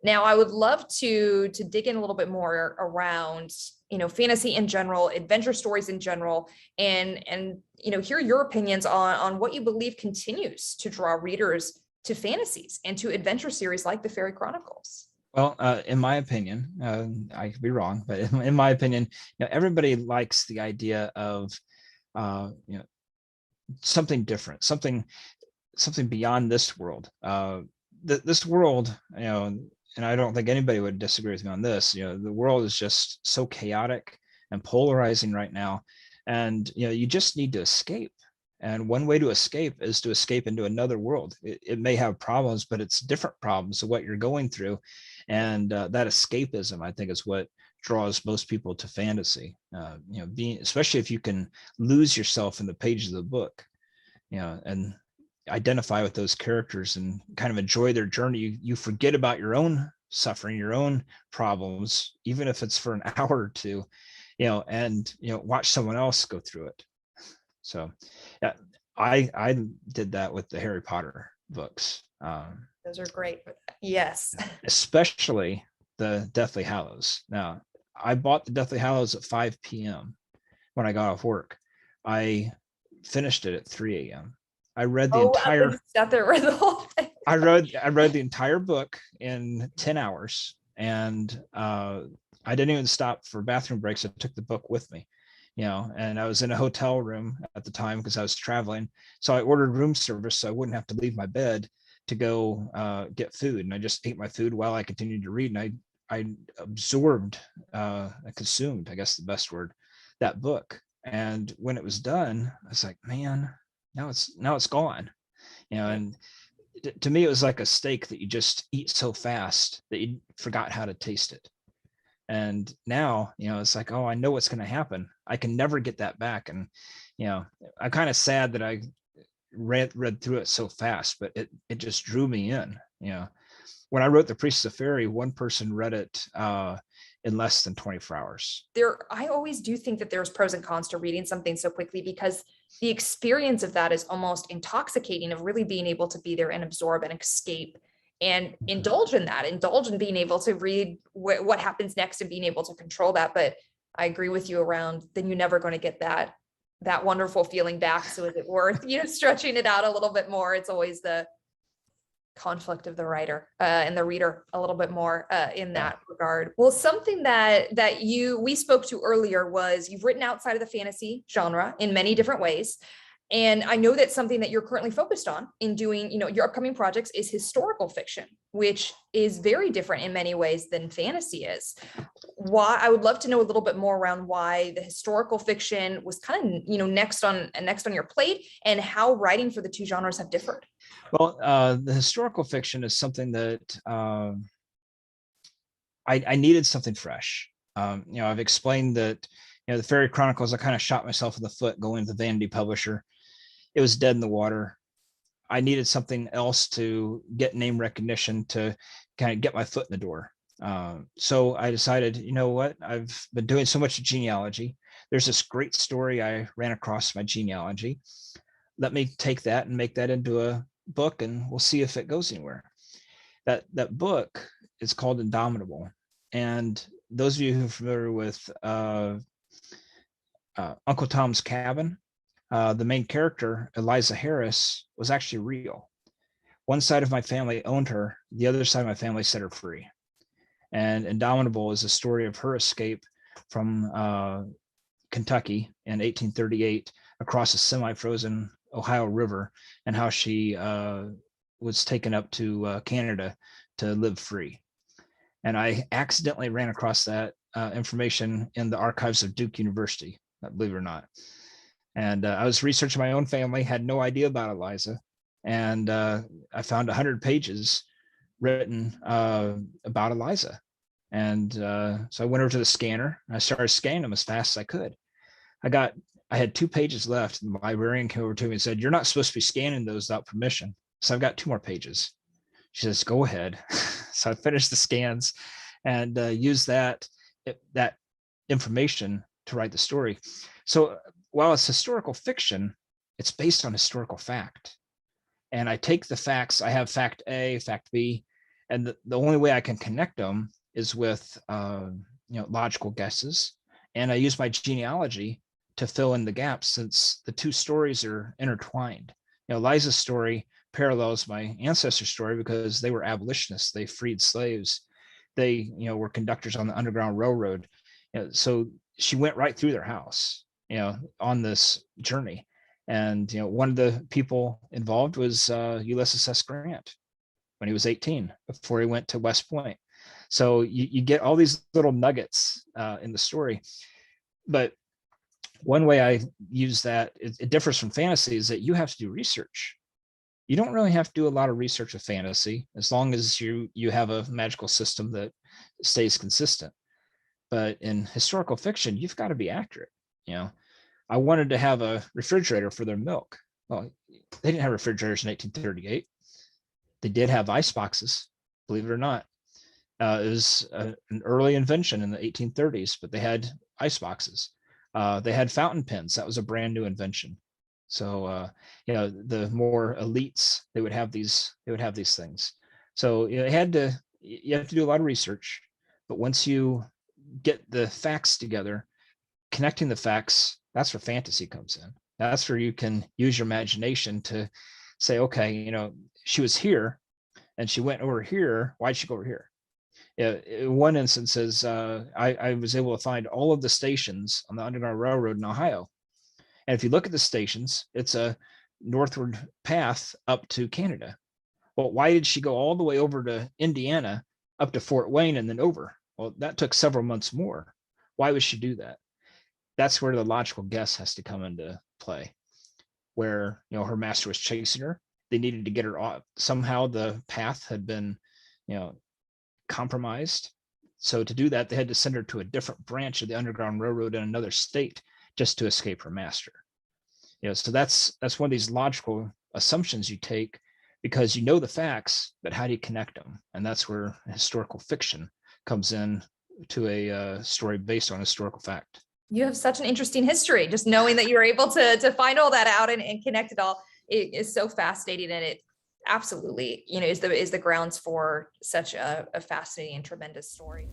Now, I would love to dig in a little bit more around, fantasy in general, adventure stories in general, and hear your opinions on what you believe continues to draw readers to fantasies and to adventure series like the Fairy Chronicles. Well, in my opinion, I could be wrong, but in my opinion, everybody likes the idea of something different, something beyond this world. This world, and I don't think anybody would disagree with me on this. The world is just so chaotic and polarizing right now, and you just need to escape. And one way to escape is to escape into another world. It may have problems, but it's different problems of what you're going through. And that escapism, I think, is what draws most people to fantasy. Being, especially if you can lose yourself in the pages of the book, and identify with those characters and kind of enjoy their journey. You forget about your own suffering, your own problems, even if it's for an hour or two, and watch someone else go through it. So yeah, I did that with the Harry Potter books. Those are great. Yes. Especially the Deathly Hallows. Now, I bought the Deathly Hallows at 5 p.m. when I got off work. I finished it at 3 a.m. I read the entire. I read the entire book in 10 hours, and I didn't even stop for bathroom breaks. I took the book with me, and I was in a hotel room at the time because I was traveling. So I ordered room service so I wouldn't have to leave my bed to go get food. And I just ate my food while I continued to read. And I absorbed, I consumed, I guess the best word, that book. And when it was done, I was like, man, now it's gone. And to me, it was like a steak that you just eat so fast that you forgot how to taste it. And now, it's like, oh, I know what's going to happen. I can never get that back. And, I'm kind of sad that I read through it so fast, but it just drew me in. When I wrote The Priestess of Fairy, one person read it in less than 24 hours. I always do think that there's pros and cons to reading something so quickly, because the experience of that is almost intoxicating, of really being able to be there and absorb and escape and indulge in being able to read what happens next and being able to control that. But I agree with you around, then you're never going to get that wonderful feeling back. So is it worth, stretching it out a little bit more? It's always the conflict of the writer and the reader a little bit more in that regard. Well, something that we spoke to earlier was you've written outside of the fantasy genre in many different ways. And I know that something that you're currently focused on in doing, your upcoming projects is historical fiction, which is very different in many ways than fantasy is. Why? I would love to know a little bit more around why the historical fiction was kind of, next on your plate, and how writing for the two genres have differed. Well, the historical fiction is something that I needed something fresh. I've explained that, the Fairy Chronicles, I kind of shot myself in the foot going to the Vanity publisher. It was dead in the water. I needed something else to get name recognition, to kind of get my foot in the door. So I decided, what? I've been doing so much genealogy. There's this great story I ran across my genealogy. Let me take that and make that into a book, and we'll see if it goes anywhere. That book is called Indomitable. And those of you who are familiar with Uncle Tom's Cabin, the main character, Eliza Harris, was actually real. One side of my family owned her. The other side of my family set her free. And Indomitable is a story of her escape from Kentucky in 1838 across a semi-frozen Ohio River, and how she was taken up to Canada to live free. And I accidentally ran across that information in the archives of Duke University, believe it or not. And I was researching my own family, had no idea about Eliza. And I found 100 pages written about Eliza. And so I went over to the scanner and I started scanning them as fast as I could. I had 2 pages left, and the librarian came over to me and said, "You're not supposed to be scanning those without permission." So I've got 2 more pages. She says, "Go ahead." So I finished the scans and used that information to write the story. So while it's historical fiction, it's based on historical fact. And I take the facts. I have fact A, fact B, And the only way I can connect them is with logical guesses, and I use my genealogy to fill in the gaps, since the two stories are intertwined. Liza's story parallels my ancestor's story because they were abolitionists. They freed slaves. They were conductors on the Underground Railroad. So she went right through their house on this journey. And one of the people involved was Ulysses S. Grant when he was 18, before he went to West Point. So you get all these little nuggets in the story. But one way I use that, it differs from fantasy, is that you have to do research. You don't really have to do a lot of research with fantasy, as long as you have a magical system that stays consistent. But in historical fiction, you've got to be accurate. I wanted to have a refrigerator for their milk. Well, they didn't have refrigerators in 1838. They did have ice boxes, believe it or not. It was an early invention in the 1830s, but they had ice boxes. They had fountain pens. That was a brand new invention. So the more elites, they would have these things. So you have to do a lot of research. But once you get the facts together, connecting the facts, that's where fantasy comes in. That's where you can use your imagination to say, okay, she was here and she went over here. Why'd she go over here? One instance is I was able to find all of the stations on the Underground Railroad in Ohio. And if you look at the stations, it's a northward path up to Canada. Well, why did she go all the way over to Indiana, up to Fort Wayne, and then over? Well, that took several months more. Why would she do that? That's where the logical guess has to come into play, where her master was chasing her. They needed to get her off. Somehow the path had been compromised. So to do that, they had to send her to a different branch of the Underground Railroad in another state just to escape her master. So that's one of these logical assumptions you take because you know the facts, but how do you connect them? And that's where historical fiction comes in to a story based on historical fact. You have such an interesting history. Just knowing that you were able to find all that out and connect it all, it is so fascinating. And it absolutely, is the grounds for such a fascinating and tremendous story.